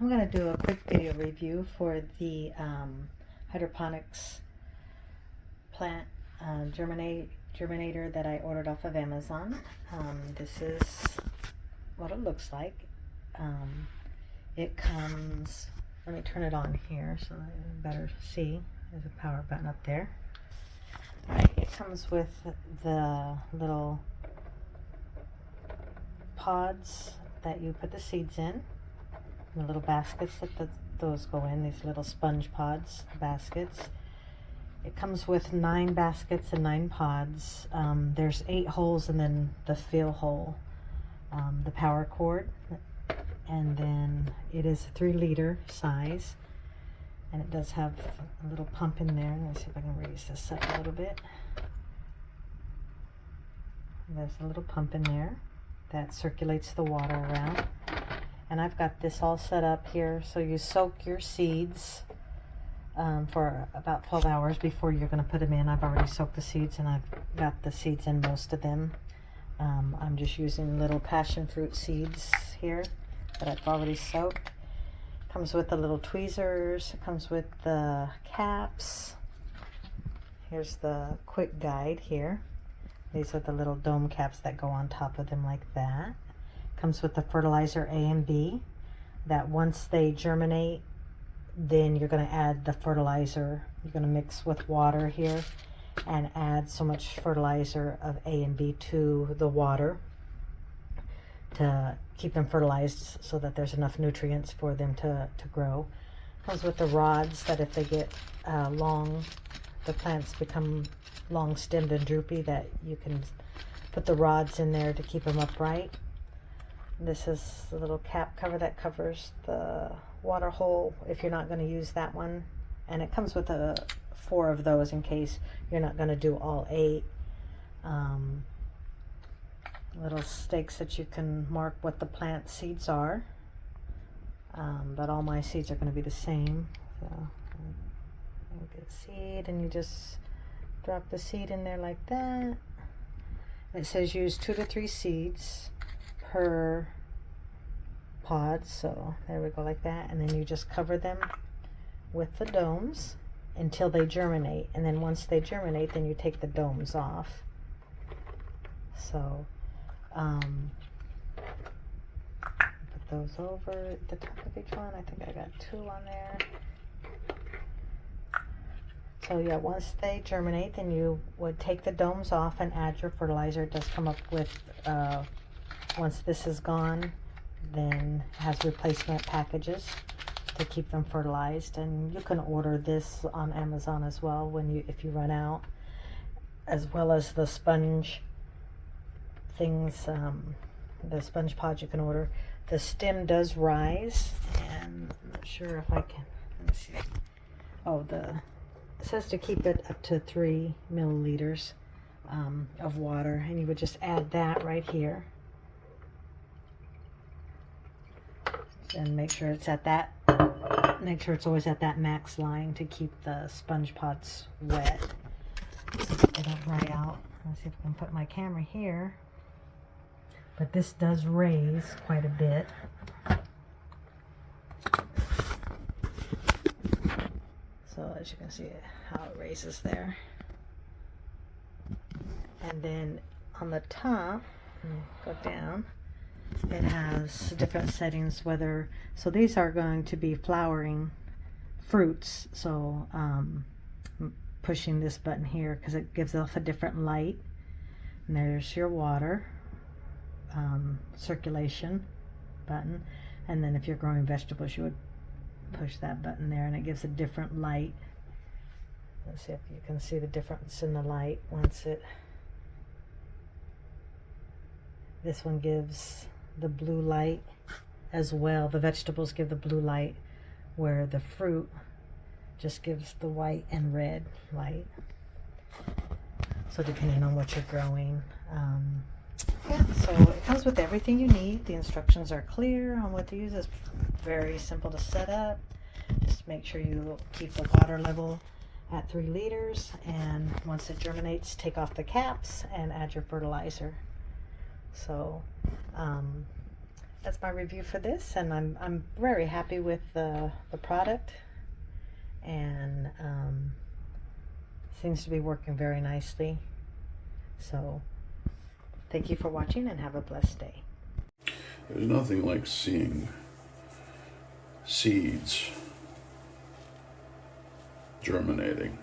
I'm going to do a quick video review for the hydroponics plant germinator that I ordered off of Amazon. This is what it looks like. It comes, let me turn it on here so that you better see. There's a power button up there. Alright, it comes with the little pods that you put the seeds in. The little baskets that those go in, these little sponge pods, baskets. It comes with 9 baskets and 9 pods. There's 8 holes and then the fill hole, the power cord, and then it is a 3-liter size, and it does have a little pump in there. Let me see if I can raise this up a little bit. There's a little pump in there that circulates the water around. And I've got this all set up here, so you soak your seeds for about 12 hours before you're going to put them in. I've already soaked the seeds and I've got the seeds in, most of them. I'm just using little passion fruit seeds here that I've already soaked. Comes with the little tweezers, it comes with the caps. Here's the quick guide here. These are the little dome caps that go on top of them like that. Comes with the fertilizer A and B, that once they germinate, then you're going to add the fertilizer. You're going to mix with water here and add so much fertilizer of A and B to the water to keep them fertilized so that there's enough nutrients for them to grow. Comes with the rods that if they get long, the plants become long stemmed and droopy, that you can put the rods in there to keep them upright. This is the little cap cover that covers the water hole if you're not going to use that one. And it comes with 4 of those in case you're not going to do all 8. Little stakes that you can mark what the plant seeds are. But all my seeds are going to be the same. So, get seed, and you just drop the seed in there like that. It says use 2 to 3 seeds per pod, so there we go, like that. And then you just cover them with the domes until they germinate, and then once they germinate, then you take the domes off. So put those over the top of each one. I think I got 2 on there. So yeah, once they germinate, then you would take the domes off and add your fertilizer. It does come up with once this is gone, then it has replacement packages to keep them fertilized. And you can order this on Amazon as well if you run out, as well as the sponge things, the sponge pods you can order. The stem does rise, and I'm not sure if I can, let me see. Oh, it says to keep it up to 3 milliliters of water, and you would just add that right here. And make sure it's at that, make sure it's always at that max line to keep the sponge pods wet. They don't dry out. Let's see if I can put my camera here. But this does raise quite a bit. So as you can see how it raises there. And then on the top, go down, it has different settings, so these are going to be flowering fruits. So pushing this button here because it gives off a different light. And there's your water circulation button. And then if you're growing vegetables, you would push that button there, and it gives a different light. Let's see if you can see the difference in the light. This one gives the blue light as well. The vegetables give the blue light, where the fruit just gives the white and red light. So depending on what you're growing. Yeah, so it comes with everything you need. The instructions are clear on what to use. It's very simple to set up. Just make sure you keep the water level at 3 liters, and once it germinates, take off the caps and add your fertilizer. So that's my review for this, and I'm very happy with the product, and seems to be working very nicely. So thank you for watching, and have a blessed day. There's nothing like seeing seeds germinating.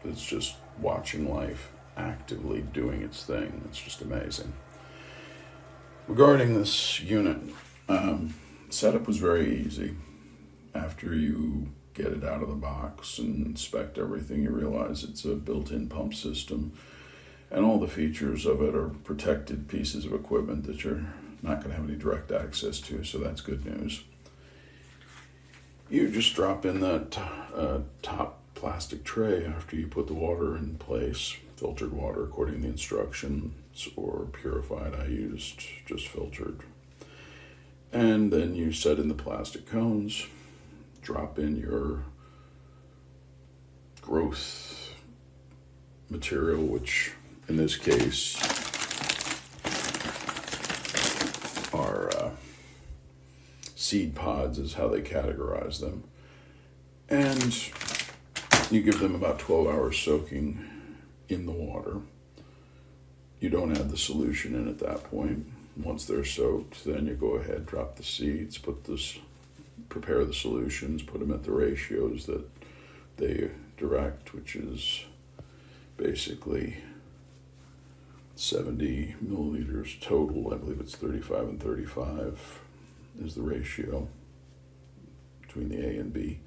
It's just watching life actively doing its thing. It's just amazing. Regarding this unit, setup was very easy. After you get it out of the box and inspect everything, you realize it's a built-in pump system, and all the features of it are protected pieces of equipment that you're not going to have any direct access to, so that's good news. You just drop in that top plastic tray after you put the water in place, filtered water according to the instructions, or purified. I used just filtered. And then you set in the plastic cones, drop in your growth material, which in this case are seed pods is how they categorize them. And you give them about 12 hours soaking in the water. You don't add the solution in at that point. Once they're soaked, then you go ahead, drop the seeds, prepare the solutions, put them at the ratios that they direct, which is basically 70 milliliters total. I believe it's 35 and 35 is the ratio between the A and B.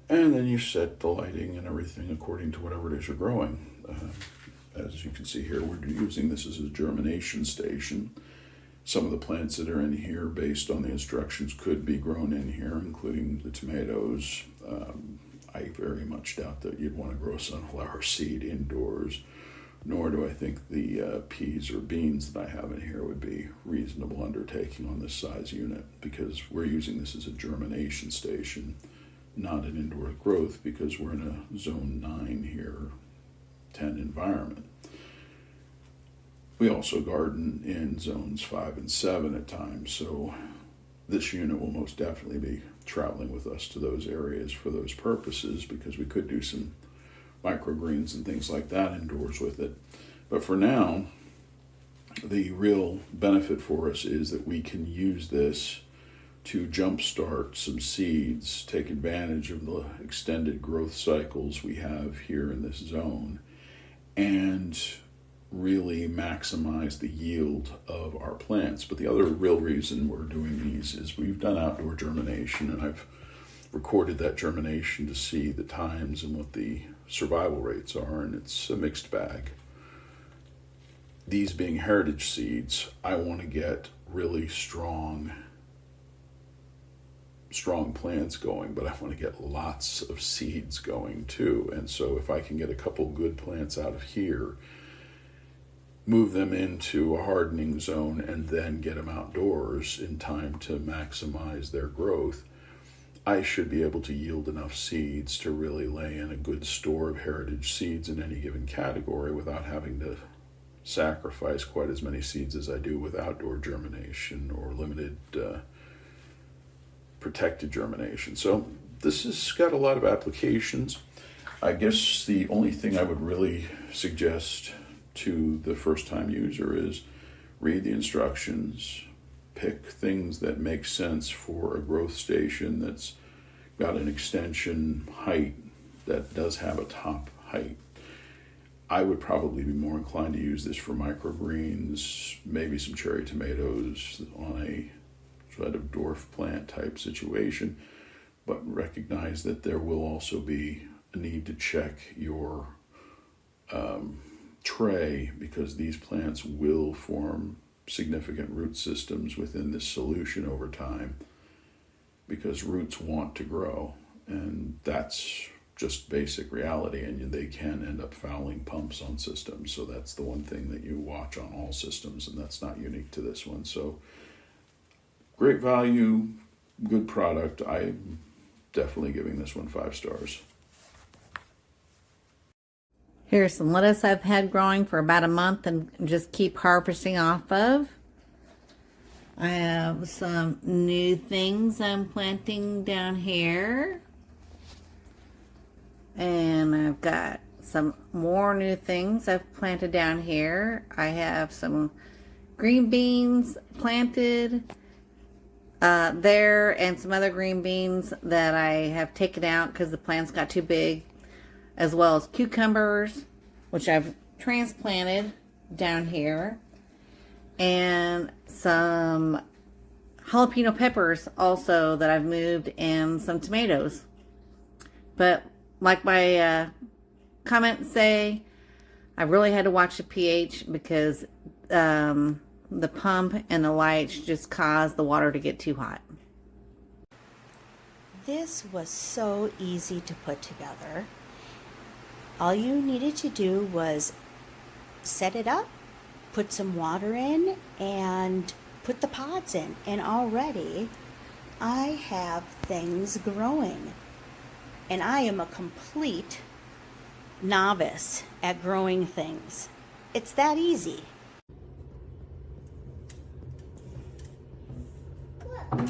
And then you set the lighting and everything according to whatever it is you're growing. As you can see here, we're using this as a germination station. Some of the plants that are in here, based on the instructions, could be grown in here, including the tomatoes. I very much doubt that you'd want to grow sunflower seed indoors, nor do I think the peas or beans that I have in here would be reasonable undertaking on this size unit, because we're using this as a germination station, not an indoor growth, because we're in a zone 9 here, 10 environment. We also garden in zones 5 and 7 at times, so this unit will most definitely be traveling with us to those areas for those purposes, because we could do some microgreens and things like that indoors with it. But for now, the real benefit for us is that we can use this to jumpstart some seeds, take advantage of the extended growth cycles we have here in this zone, and really maximize the yield of our plants. But the other real reason we're doing these is we've done outdoor germination, and I've recorded that germination to see the times and what the survival rates are, and it's a mixed bag. These being heritage seeds, I want to get really strong plants going, but I want to get lots of seeds going too. And so if I can get a couple good plants out of here, move them into a hardening zone, and then get them outdoors in time to maximize their growth, I should be able to yield enough seeds to really lay in a good store of heritage seeds in any given category without having to sacrifice quite as many seeds as I do with outdoor germination or limited protected germination. So this has got a lot of applications. I guess the only thing I would really suggest to the first-time user is read the instructions, pick things that make sense for a growth station that's got an extension height that does have a top height. I would probably be more inclined to use this for microgreens, maybe some cherry tomatoes on a sort of dwarf plant type situation, but recognize that there will also be a need to check your tray, because these plants will form significant root systems within this solution over time, because roots want to grow, and that's just basic reality, and they can end up fouling pumps on systems. So that's the one thing that you watch on all systems, and that's not unique to this one. So great value, good product. I'm definitely giving this one 5 stars. Here's some lettuce I've had growing for about a month and just keep harvesting off of. I have some new things I'm planting down here. And I've got some more new things I've planted down here. I have some green beans planted there, and some other green beans that I have taken out because the plants got too big, as well as cucumbers, which I've transplanted down here, and some jalapeno peppers also that I've moved, and some tomatoes. But like my comments say, I really had to watch the pH because the pump and the lights just caused the water to get too hot. This was so easy to put together. All you needed to do was set it up, put some water in, and put the pods in. And already I have things growing. And I am a complete novice at growing things. It's that easy. Look.